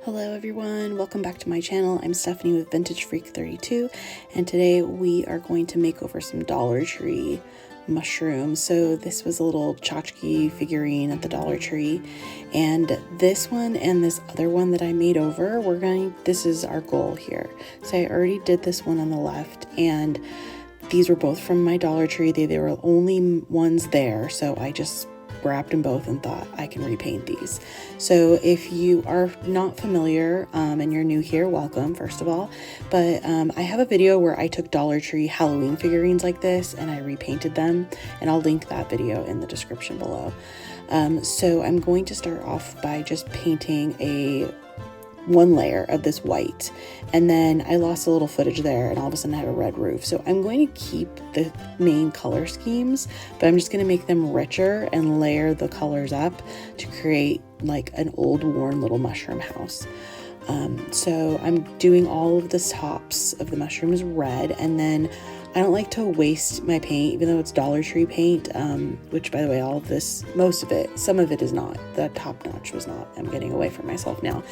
Hello everyone, welcome back to my channel. I'm Stephanie with Vintage Freak 32, and today we are going to make over some Dollar Tree mushrooms. So this was a little tchotchke figurine at the Dollar Tree, and this one and this other one that I made over, this is our goal here. So I already did this one on the left, and these were both from my Dollar Tree. They were the only ones there, so I just grabbed them both and thought I can repaint these. So if you are not familiar and you're new here, welcome first of all, but I have a video where I took Dollar Tree Halloween figurines like this and I repainted them, and I'll link that video in the description below. So I'm going to start off by just painting one layer of this white, and then I lost a little footage there and all of a sudden I have a red roof. So I'm going to keep the main color schemes, but I'm just going to make them richer and layer the colors up to create like an old worn little mushroom house. So I'm doing all of the tops of the mushrooms red, and then I don't like to waste my paint, even though it's Dollar Tree paint, which by the way, all of this, most of it, some of it is not. The top notch was not. I'm getting away from myself now.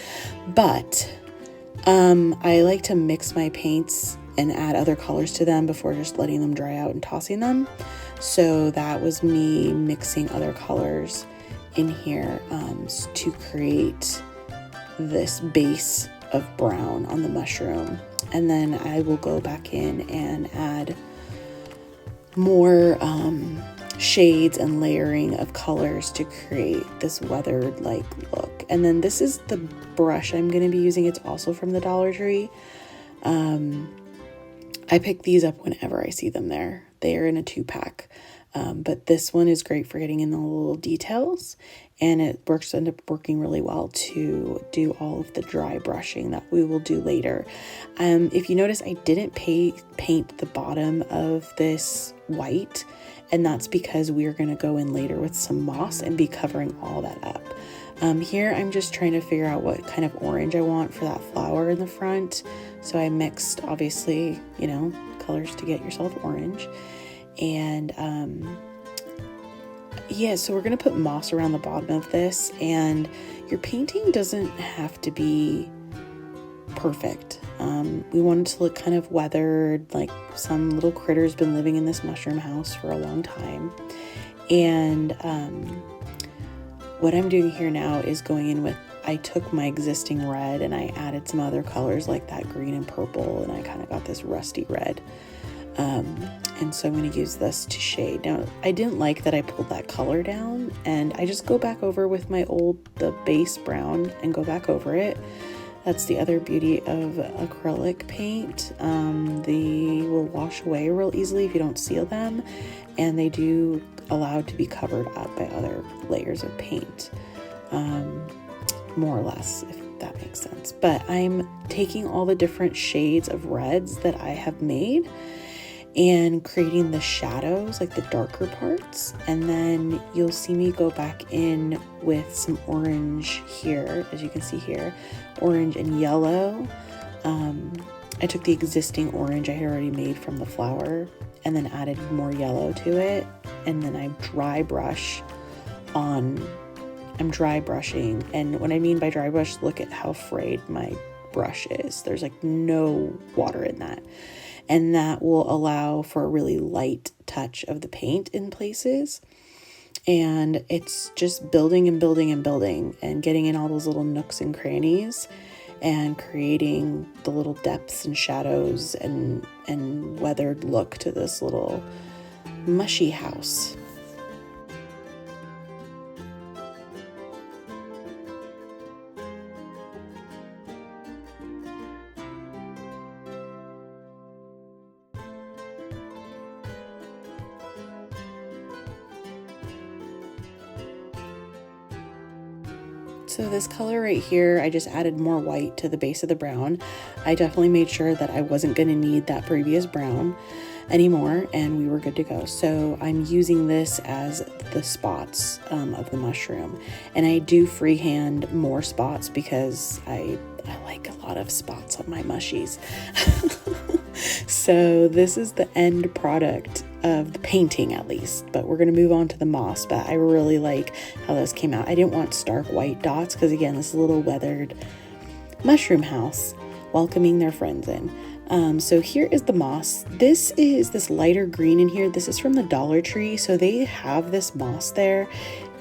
But I like to mix my paints and add other colors to them before just letting them dry out and tossing them. So that was me mixing other colors in here to create this base of brown on the mushroom. And then I will go back in and add more shades and layering of colors to create this weathered like look. And then this is the brush I'm going to be using. It's also from the Dollar Tree. I pick these up whenever I see them there. They are in a 2-pack. But this one is great for getting in the little details, and it ends up working really well to do all of the dry brushing that we will do later. If you notice, I didn't paint the bottom of this white, and that's because we are going to go in later with some moss and be covering all that up. Here I'm just trying to figure out what kind of orange I want for that flower in the front. So I mixed, obviously, colors to get yourself orange. And yeah, so we're gonna put moss around the bottom of this, and your painting doesn't have to be perfect. We want it to look kind of weathered, like some little critter's been living in this mushroom house for a long time. And what I'm doing here now is going in with, I took my existing red and I added some other colors like that green and purple, and I kind of got this rusty red. And so I'm going to use this to shade. Now, I didn't like that I pulled that color down, and I just go back over with the base brown and go back over it. That's the other beauty of acrylic paint. They will wash away real easily if you don't seal them, and they do allow to be covered up by other layers of paint, more or less, if that makes sense. But I'm taking all the different shades of reds that I have made and creating the shadows, like the darker parts, and then you'll see me go back in with some orange here, as you can see here, orange and yellow. I took the existing orange I had already made from the flower and then added more yellow to it, and then I'm dry brushing, and what I mean by dry brush, look at how frayed my brush is. There's like no water in that. And that will allow for a really light touch of the paint in places. And it's just building and building and building and getting in all those little nooks and crannies and creating the little depths and shadows and weathered look to this little mushy house. So this color right here, I just added more white to the base of the brown. I definitely made sure that I wasn't going to need that previous brown anymore, and we were good to go. So I'm using this as the spots of the mushroom, and I do freehand more spots because I like a lot of spots on my mushies. So this is the end product of the painting, at least, but we're going to move on to the moss. But I really like how this came out. I didn't want stark white dots because, again, this is a little weathered mushroom house, welcoming their friends in. So here is the moss. This is this lighter green in here. This is from the Dollar Tree. So they have this moss there.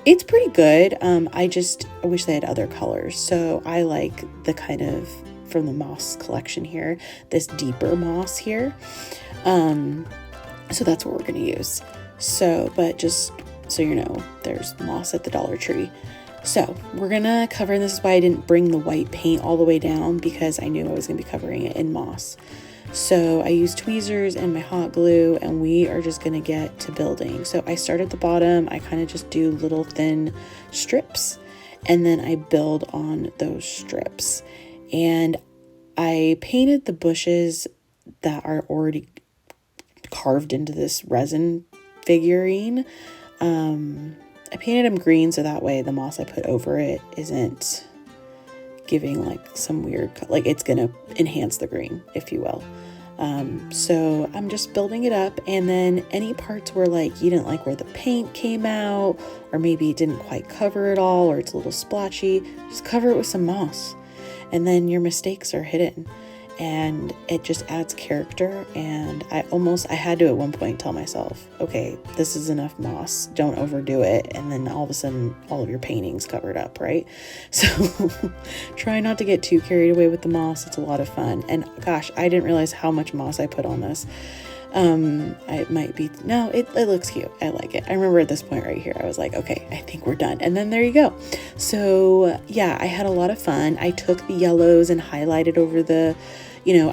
It's pretty good. I wish they had other colors. So I like the kind of from the moss collection here, this deeper moss here. So that's what we're going to use. So, but just so you know, there's moss at the Dollar Tree. So we're gonna cover, and this is why I didn't bring the white paint all the way down, because I knew I was gonna be covering it in moss. So I used tweezers and my hot glue, and we are just gonna get to building. So I start at the bottom. I kind of just do little thin strips, and then I build on those strips. And I painted the bushes that are already carved into this resin figurine. I painted them green so that way the moss I put over it isn't giving like some weird, like it's gonna enhance the green, if you will. So I'm just building it up, and then any parts where like you didn't like where the paint came out, or maybe it didn't quite cover it all, or it's a little splotchy, just cover it with some moss, and then your mistakes are hidden. And it just adds character. And I had to at one point tell myself, okay, this is enough moss, don't overdo it. And then all of a sudden all of your painting's covered up, right? So try not to get too carried away with the moss. It's a lot of fun. And gosh, I didn't realize how much moss I put on this. It looks cute. I like it. I remember at this point right here, I was like, okay, I think we're done. And then there you go. So yeah, I had a lot of fun. I took the yellows and highlighted over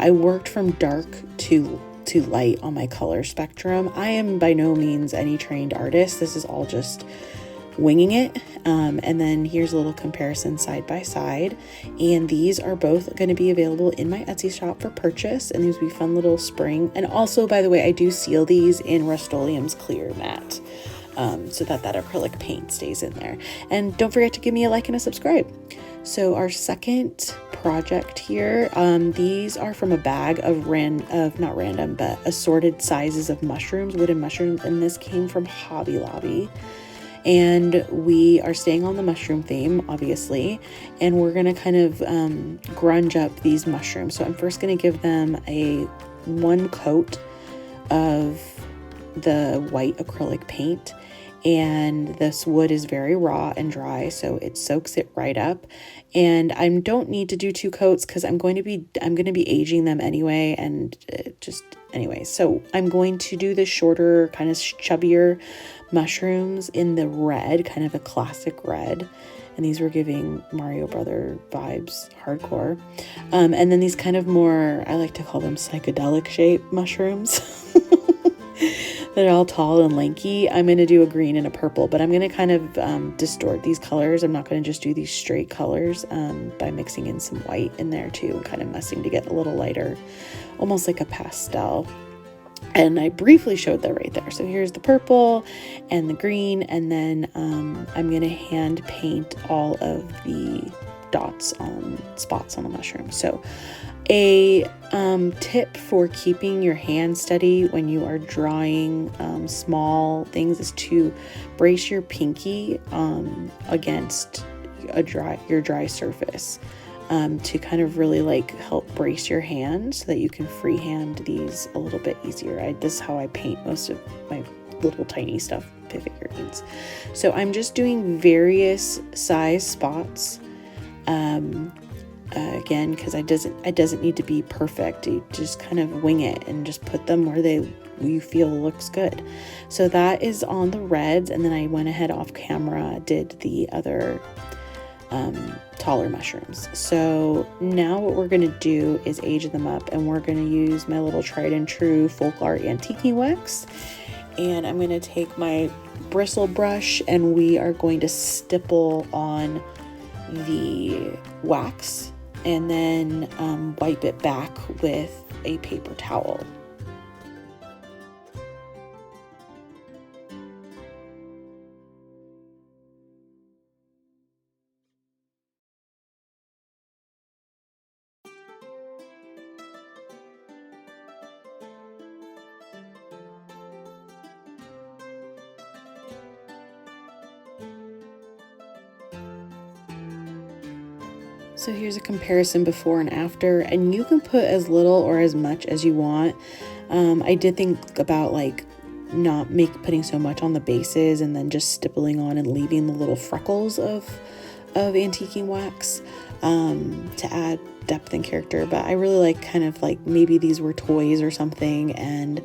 I worked from dark to light on my color spectrum. I am by no means any trained artist. This is all just winging it. And then here's a little comparison side by side. And these are both going to be available in my Etsy shop for purchase. And these will be fun little spring. And also, by the way, I do seal these in Rust-Oleum's clear matte, so that acrylic paint stays in there. And don't forget to give me a like and a subscribe. So our second project here, these are from a bag of not random, but assorted sizes of mushrooms, wooden mushrooms. And this came from Hobby Lobby. And we are staying on the mushroom theme, obviously, and we're going to kind of grunge up these mushrooms. So I'm first going to give them one coat of the white acrylic paint, and this wood is very raw and dry, so it soaks it right up. And I don't need to do 2 coats because I'm going to be aging them anyway, and anyway. So I'm going to do the shorter, kind of chubbier mushrooms in the red, kind of a classic red. And these were giving Mario Brother vibes, hardcore. And then these kind of more, I like to call them psychedelic shaped mushrooms. They're all tall and lanky. I'm going to do a green and a purple, but I'm going to kind of distort these colors. I'm not going to just do these straight colors by mixing in some white in there too, and kind of messing to get a little lighter, almost like a pastel. And I briefly showed that right there. So here's the purple and the green, and then I'm going to hand paint all of the spots on the mushroom. So a tip for keeping your hand steady when you are drawing small things is to brace your pinky against your dry surface, to kind of really like help brace your hand so that you can freehand these a little bit easier. This is how I paint most of my little tiny stuff figurines. So I'm just doing various size spots. Again, because it doesn't need to be perfect. You just kind of wing it and just put them where you feel looks good. So that is on the reds, and then I went ahead off camera, did the other taller mushrooms. So now what we're going to do is age them up, and we're going to use my little tried and true folk art antiquing wax, and I'm going to take my bristle brush, and we are going to stipple on the wax and then wipe it back with a paper towel. So here's a comparison before and after, and you can put as little or as much as you want. I did think about like not putting so much on the bases and then just stippling on and leaving the little freckles of antiquing wax to add depth and character, but I really like kind of like maybe these were toys or something and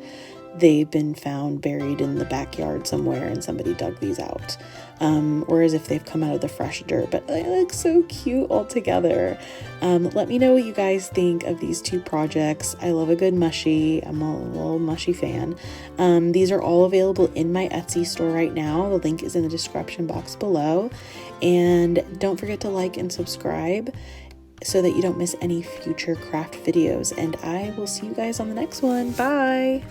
they've been found buried in the backyard somewhere and somebody dug these out, or as if they've come out of the fresh dirt, but they look so cute all together. Let me know what you guys think of these two projects. I love a good mushy. I'm a little mushy fan. These are all available in my Etsy store right now. The link is in the description box below, and don't forget to like and subscribe so that you don't miss any future craft videos, and I will see you guys on the next one. Bye.